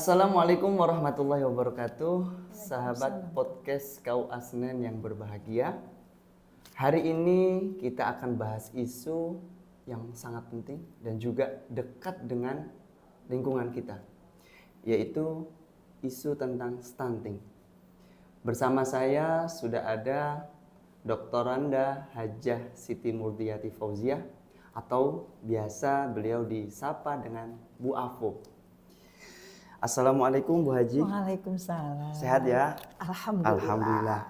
Assalamualaikum warahmatullahi wabarakatuh, sahabat podcast Kau Asnen yang berbahagia. Hari ini kita akan bahas isu yang sangat penting dan juga dekat dengan lingkungan kita, yaitu isu tentang stunting. Bersama saya sudah ada Doktoranda Hajah Siti Murdiati Fauziah, atau biasa beliau disapa dengan Bu Afo. Assalamualaikum Bu Haji. Waalaikumsalam. Sehat ya? Alhamdulillah.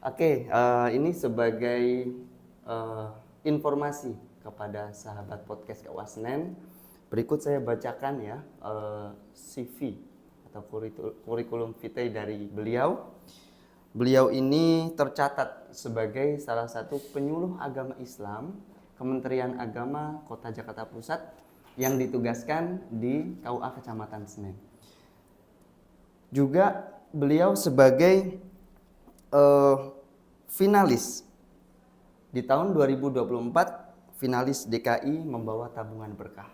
Oke, ini sebagai informasi kepada sahabat podcast Kau Asnen. Berikut saya bacakan ya CV atau kurikulum vitae dari beliau. Beliau ini tercatat sebagai salah satu penyuluh agama Islam Kementerian Agama Kota Jakarta Pusat yang ditugaskan di KUA Kecamatan Senen. Juga beliau sebagai finalis di tahun 2024, finalis DKI Membawa Tabungan Berkah.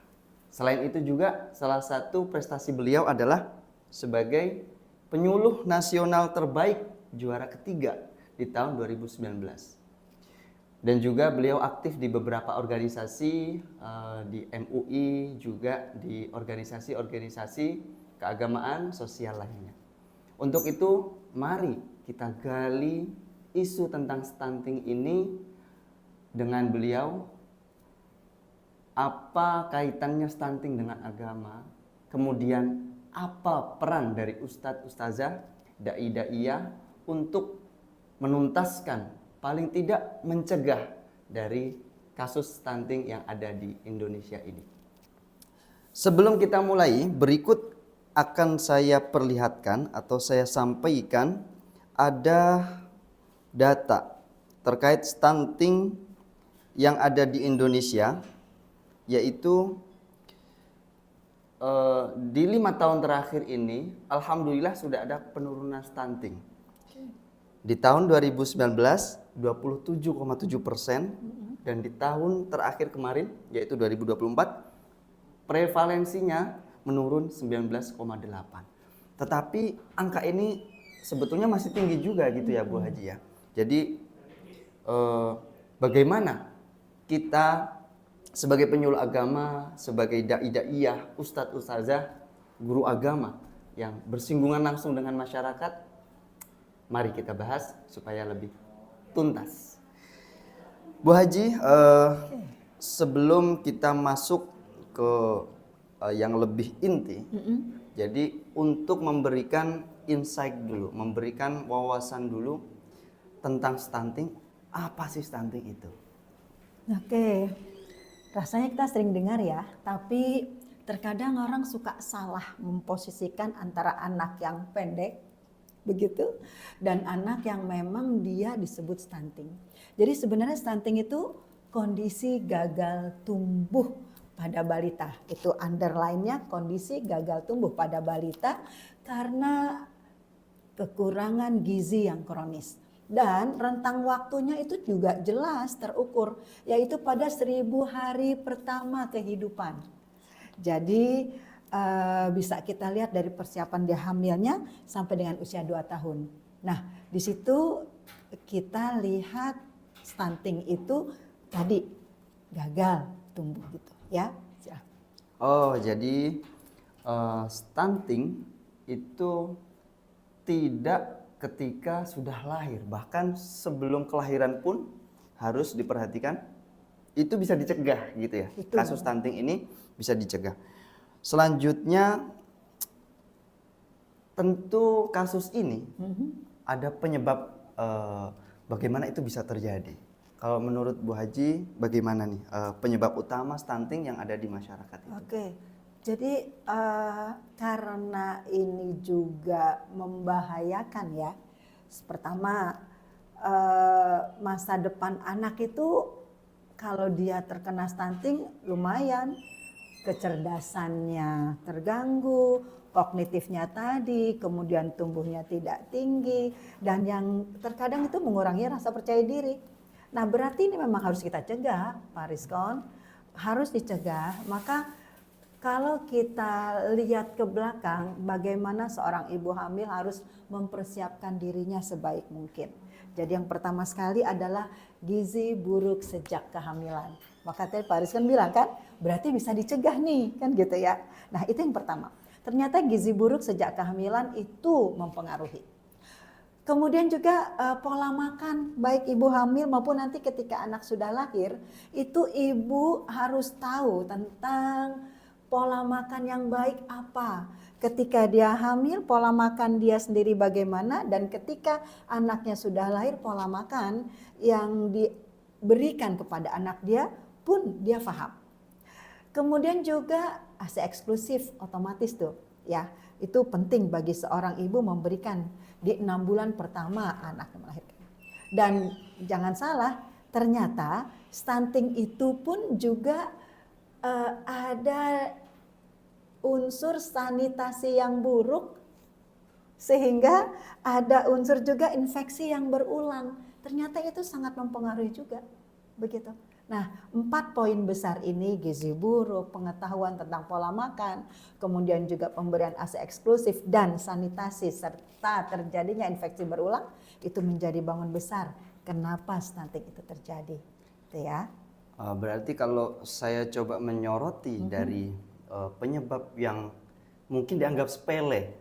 Selain itu juga salah satu prestasi beliau adalah sebagai penyuluh nasional terbaik juara ketiga di tahun 2019. Dan juga beliau aktif di beberapa organisasi di MUI, juga di organisasi-organisasi keagamaan sosial lainnya. Untuk itu, mari kita gali isu tentang stunting ini dengan beliau. Apa kaitannya stunting dengan agama? Kemudian apa peran dari ustadz, ustazah, dai, daiyah untuk menuntaskan, paling tidak mencegah dari kasus stunting yang ada di Indonesia ini. Sebelum kita mulai, berikut akan saya perlihatkan atau saya sampaikan ada data terkait stunting yang ada di Indonesia, yaitu di 5 tahun terakhir ini alhamdulillah sudah ada penurunan stunting. Di tahun 2019 27,7%, dan di tahun terakhir kemarin yaitu 2024 prevalensinya menurun 19,8. Tetapi angka ini sebetulnya masih tinggi juga gitu ya Bu Haji ya. Jadi bagaimana kita sebagai penyuluh agama, sebagai dai daiyah, ustadz ustazah, guru agama yang bersinggungan langsung dengan masyarakat, mari kita bahas supaya lebih tuntas. Bu Haji, sebelum kita masuk ke yang lebih inti, jadi untuk memberikan insight dulu, memberikan wawasan dulu tentang stunting, apa sih stunting itu? Oke, rasanya kita sering dengar ya, tapi terkadang orang suka salah memposisikan antara anak yang pendek, begitu, dan anak yang memang dia disebut stunting. Jadi sebenarnya stunting itu kondisi gagal tumbuh pada balita. Itu underline-nya kondisi gagal tumbuh pada balita karena kekurangan gizi yang kronis. Dan rentang waktunya itu juga jelas terukur, yaitu pada 1000 hari pertama kehidupan. Jadi bisa kita lihat dari persiapan dia hamilnya sampai dengan usia 2 tahun. Nah, di situ kita lihat stunting itu tadi gagal tumbuh gitu ya. Oh, jadi stunting itu tidak ketika sudah lahir, bahkan sebelum kelahiran pun harus diperhatikan. Itu bisa dicegah gitu ya. Kasus stunting ini bisa dicegah. Selanjutnya tentu kasus ini ada penyebab bagaimana itu bisa terjadi. Kalau menurut Bu Haji bagaimana nih penyebab utama stunting yang ada di masyarakat itu? Oke, jadi karena ini juga membahayakan ya. Pertama, masa depan anak itu kalau dia terkena stunting lumayan, kecerdasannya terganggu, kognitifnya tadi, kemudian tumbuhnya tidak tinggi, dan yang terkadang itu mengurangi rasa percaya diri. Nah, berarti ini memang harus kita cegah, Pak Rizkon, harus dicegah. Maka Kalau kita lihat ke belakang, bagaimana seorang ibu hamil harus mempersiapkan dirinya sebaik mungkin. Jadi yang pertama sekali adalah gizi buruk sejak kehamilan. Maka tadi Pak Aris kan bilang kan, berarti bisa dicegah nih, kan gitu ya. Nah itu yang pertama. Ternyata gizi buruk sejak kehamilan itu mempengaruhi. Kemudian juga pola makan baik ibu hamil maupun nanti ketika anak sudah lahir, itu ibu harus tahu tentang pola makan yang baik apa. Ketika dia hamil, pola makan dia sendiri bagaimana, dan ketika anaknya sudah lahir, pola makan yang diberikan kepada anak dia pun dia paham. Kemudian juga ASI eksklusif otomatis tuh ya. Itu penting bagi seorang ibu memberikan di 6 bulan pertama anaknya melahirkan. Dan jangan salah, ternyata stunting itu pun juga ada unsur sanitasi yang buruk, sehingga ada unsur juga infeksi yang berulang. Ternyata itu sangat mempengaruhi juga, begitu. Nah, 4 poin besar ini, gizi buruk, pengetahuan tentang pola makan, kemudian juga pemberian ASI eksklusif dan sanitasi serta terjadinya infeksi berulang, itu menjadi bangun besar kenapa stunting itu terjadi. Itu ya. Berarti kalau saya coba menyoroti dari penyebab yang mungkin dianggap sepele,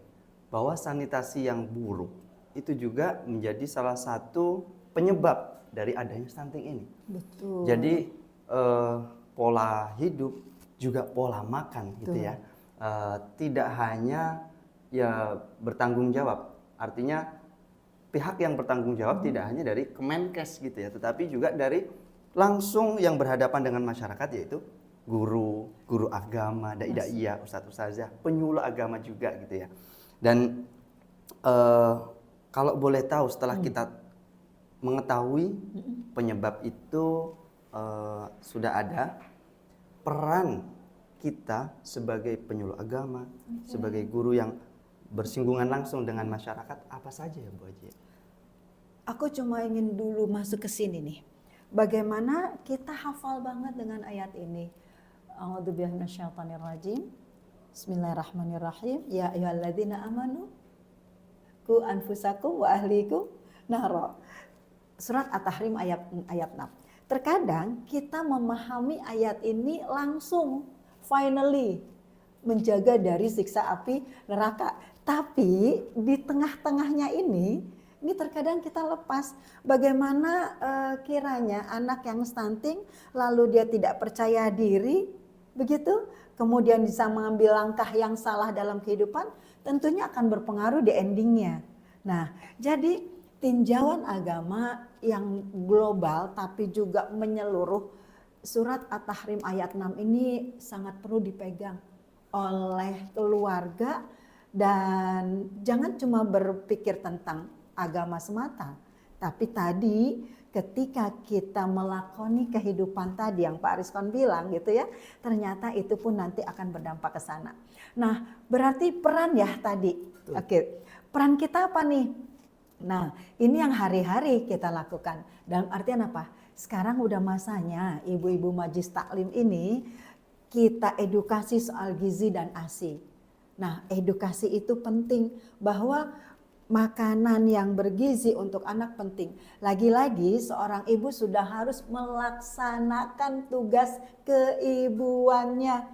bahwa sanitasi yang buruk itu juga menjadi salah satu penyebab dari adanya stunting ini. Betul. Jadi pola hidup juga pola makan. Betul. Gitu ya. Tidak hanya ya bertanggung jawab. Artinya pihak yang bertanggung jawab tidak hanya dari Kemenkes gitu ya, tetapi juga dari langsung yang berhadapan dengan masyarakat, yaitu guru agama, dai-dai, ustadz-ustazah, penyuluh agama juga gitu ya. Dan kalau boleh tahu, setelah kita mengetahui penyebab itu sudah ada, peran kita sebagai penyuluh agama, sebagai guru yang bersinggungan langsung dengan masyarakat apa saja ya Bu Haji? Aku cuma ingin dulu masuk ke sini nih. Bagaimana kita hafal banget dengan ayat ini. A'udzubillahi minasyaitonirrajim. Bismillahirrahmanirrahim. Ya ayyuhalladzina amanu qu anfusakum wa ahlikum nara. Surat At-Tahrim ayat 6. Terkadang kita memahami ayat ini langsung, finally, menjaga dari siksa api neraka. Tapi di tengah-tengahnya ini terkadang kita lepas. Bagaimana kiranya anak yang stunting lalu dia tidak percaya diri, begitu, kemudian bisa mengambil langkah yang salah dalam kehidupan, tentunya akan berpengaruh di endingnya. Nah, jadi tinjauan agama yang global tapi juga menyeluruh, surat At-Tahrim ayat 6 ini sangat perlu dipegang oleh keluarga, dan jangan cuma berpikir tentang agama semata, tapi tadi ketika kita melakoni kehidupan tadi yang Pak Rizkon bilang gitu ya, ternyata itu pun nanti akan berdampak ke sana. Nah, berarti peran ya tadi. Oke, peran kita apa nih? Nah, ini yang hari-hari kita lakukan. Dalam artian apa? Sekarang udah masanya ibu-ibu Majelis Taklim ini kita edukasi soal gizi dan ASI. Nah, edukasi itu penting, bahwa makanan yang bergizi untuk anak penting. Lagi-lagi seorang ibu sudah harus melaksanakan tugas keibuannya.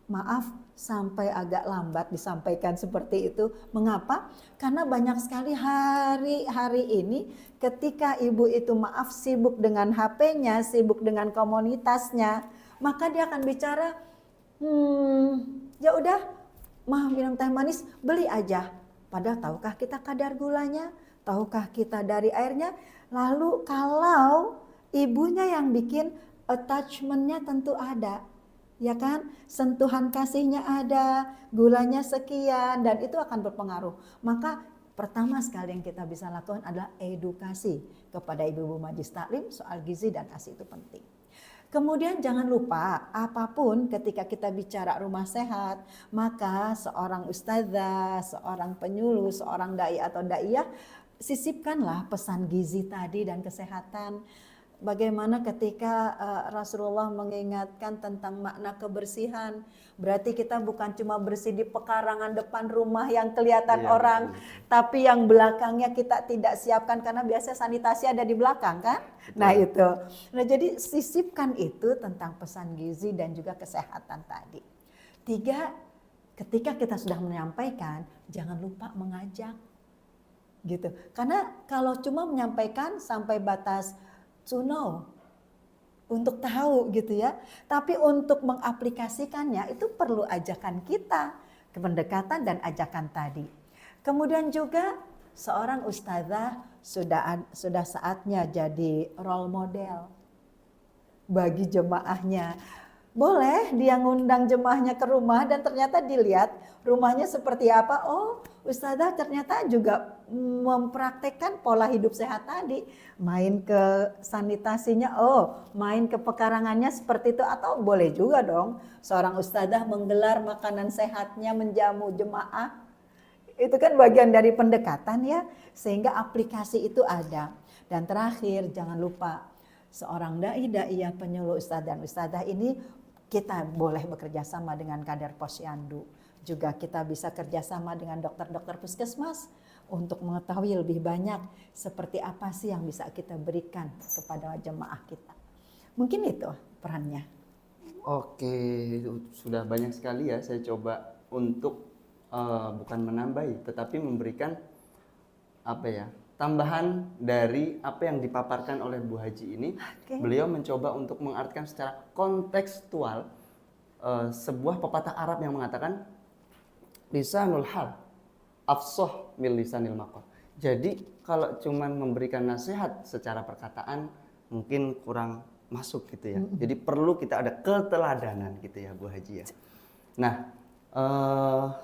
Maaf, sampai agak lambat disampaikan seperti itu. Mengapa? Karena banyak sekali hari-hari ini ketika ibu itu sibuk dengan HP-nya, sibuk dengan komunitasnya, maka dia akan bicara, ya udah, mah minum teh manis, beli aja. Padahal tahukah kita kadar gulanya? Tahukah kita dari airnya? Lalu kalau ibunya yang bikin, attachment-nya tentu ada. Ya kan? Sentuhan kasihnya ada, gulanya sekian, dan itu akan berpengaruh. Maka pertama sekali yang kita bisa lakukan adalah edukasi kepada ibu-ibu Majelis Taklim soal gizi dan ASI itu penting. Kemudian jangan lupa, apapun ketika kita bicara rumah sehat, maka seorang ustazah, seorang penyuluh, seorang dai atau daiyah, sisipkanlah pesan gizi tadi dan kesehatan. bagaimana ketika Rasulullah mengingatkan tentang makna kebersihan. Berarti kita bukan cuma bersih di pekarangan depan rumah yang kelihatan Iya, orang, betul. tapi yang belakangnya kita tidak siapkan karena biasanya sanitasi ada di belakang kan? Betul. Nah itu. Nah jadi sisipkan itu tentang pesan gizi dan juga kesehatan tadi. 3, ketika kita sudah menyampaikan, jangan lupa mengajak. Gitu. Karena kalau cuma menyampaikan sampai batas to know, untuk tahu gitu ya. Tapi untuk mengaplikasikannya itu perlu ajakan kita, pendekatan dan ajakan tadi. Kemudian juga seorang ustazah sudah saatnya jadi role model bagi jemaahnya. Boleh dia ngundang jemaahnya ke rumah dan ternyata dilihat rumahnya seperti apa. Oh, ustazah ternyata juga mempraktekkan pola hidup sehat tadi. Main ke sanitasinya, main ke pekarangannya seperti itu. Atau boleh juga dong seorang ustazah menggelar makanan sehatnya, menjamu jemaah. Itu kan bagian dari pendekatan ya, sehingga aplikasi itu ada. Dan terakhir jangan lupa seorang dai-dai penyuluh ustadz dan ustadzah ini kita boleh bekerja sama dengan Kader Posyandu. Juga kita bisa kerjasama dengan dokter-dokter puskesmas untuk mengetahui lebih banyak seperti apa sih yang bisa kita berikan kepada jemaah kita. Mungkin itu perannya. Oke, sudah banyak sekali ya. Saya coba untuk bukan menambahi, tetapi memberikan tambahan dari apa yang dipaparkan oleh Bu Haji ini. Beliau mencoba untuk mengartikan secara kontekstual sebuah pepatah Arab yang mengatakan lisanul hal afsah min lisanil maqal. Jadi kalau cuman memberikan nasihat secara perkataan mungkin kurang masuk gitu ya. Jadi perlu kita ada keteladanan gitu ya Bu Haji ya. Nah,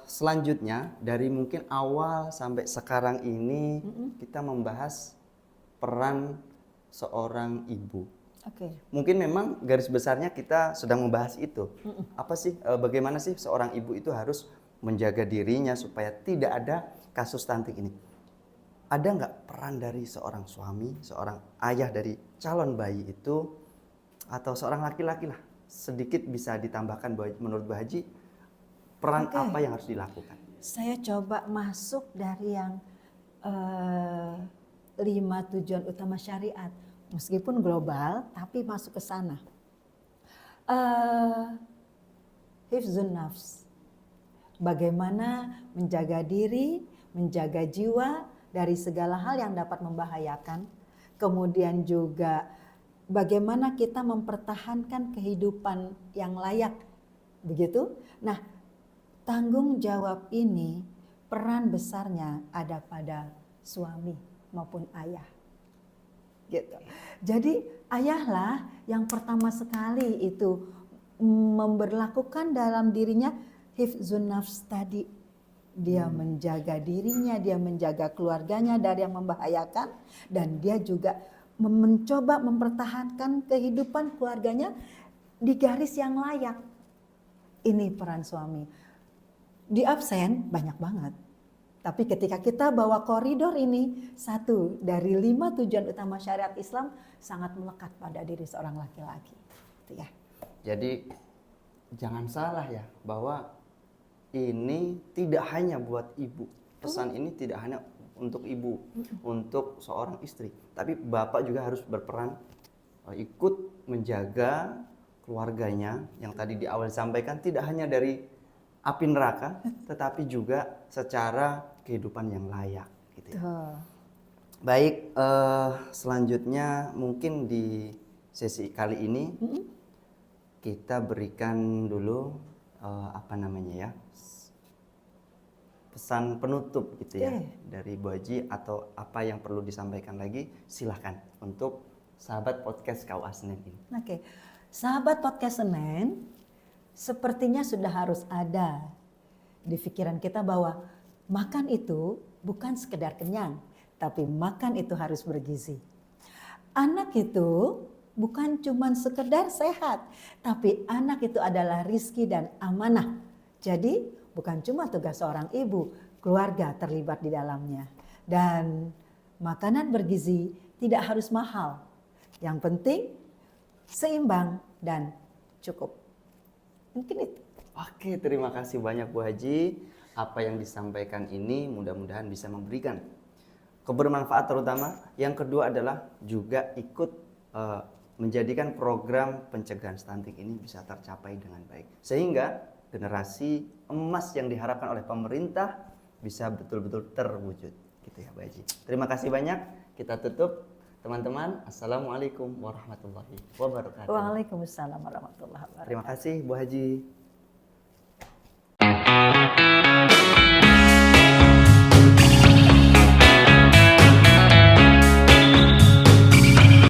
selanjutnya dari mungkin awal sampai sekarang ini kita membahas peran seorang ibu. Mungkin memang garis besarnya kita sedang membahas itu. Apa sih, bagaimana sih seorang ibu itu harus menjaga dirinya supaya tidak ada kasus stunting ini? Ada nggak peran dari seorang suami, seorang ayah dari calon bayi itu, atau seorang laki-laki lah, sedikit bisa ditambahkan menurut Bu Haji, peran apa yang harus dilakukan? Saya coba masuk dari yang 5 tujuan utama syariat. Meskipun global, tapi masuk ke sana. Hifzun nafs. Bagaimana menjaga diri, menjaga jiwa dari segala hal yang dapat membahayakan. Kemudian juga bagaimana kita mempertahankan kehidupan yang layak. Begitu? Nah, tanggung jawab ini peran besarnya ada pada suami maupun ayah. Gitu. Jadi ayahlah yang pertama sekali itu memberlakukan dalam dirinya hifzun nafs tadi. Dia menjaga dirinya, dia menjaga keluarganya dari yang membahayakan, dan dia juga mencoba mempertahankan kehidupan keluarganya di garis yang layak. Ini peran suami. Di absen banyak banget. Tapi ketika kita bawa koridor ini, satu dari 5 tujuan utama syariat Islam sangat melekat pada diri seorang laki-laki. Gitu ya. Jadi jangan salah ya, bahwa ini tidak hanya buat ibu. Pesan ini tidak hanya untuk ibu, untuk seorang istri. Tapi bapak juga harus berperan ikut menjaga keluarganya yang tadi di awal disampaikan, tidak hanya dari api neraka, tetapi juga secara kehidupan yang layak gitu ya. Baik, selanjutnya mungkin di sesi kali ini kita berikan dulu pesan penutup gitu ya dari Bu Haji, atau apa yang perlu disampaikan lagi, silahkan untuk sahabat podcast KUA Senen ini. Sahabat podcast Senen, sepertinya sudah harus ada di pikiran kita bahwa makan itu bukan sekedar kenyang, tapi makan itu harus bergizi. Anak itu bukan cuma sekedar sehat, tapi anak itu adalah rizki dan amanah. Jadi bukan cuma tugas seorang ibu, keluarga terlibat di dalamnya. Dan makanan bergizi tidak harus mahal. Yang penting seimbang dan cukup. Mungkin itu. Oke, terima kasih banyak Bu Haji. Apa yang disampaikan ini mudah-mudahan bisa memberikan kebermanfaat terutama. Yang kedua adalah juga ikut menjadikan program pencegahan stunting ini bisa tercapai dengan baik. Sehingga generasi emas yang diharapkan oleh pemerintah bisa betul-betul terwujud. Gitu ya Bu Haji. Terima kasih banyak. Kita tutup. Teman-teman, Assalamualaikum warahmatullahi wabarakatuh. Waalaikumsalam warahmatullahi wabarakatuh. Terima kasih Bu Haji.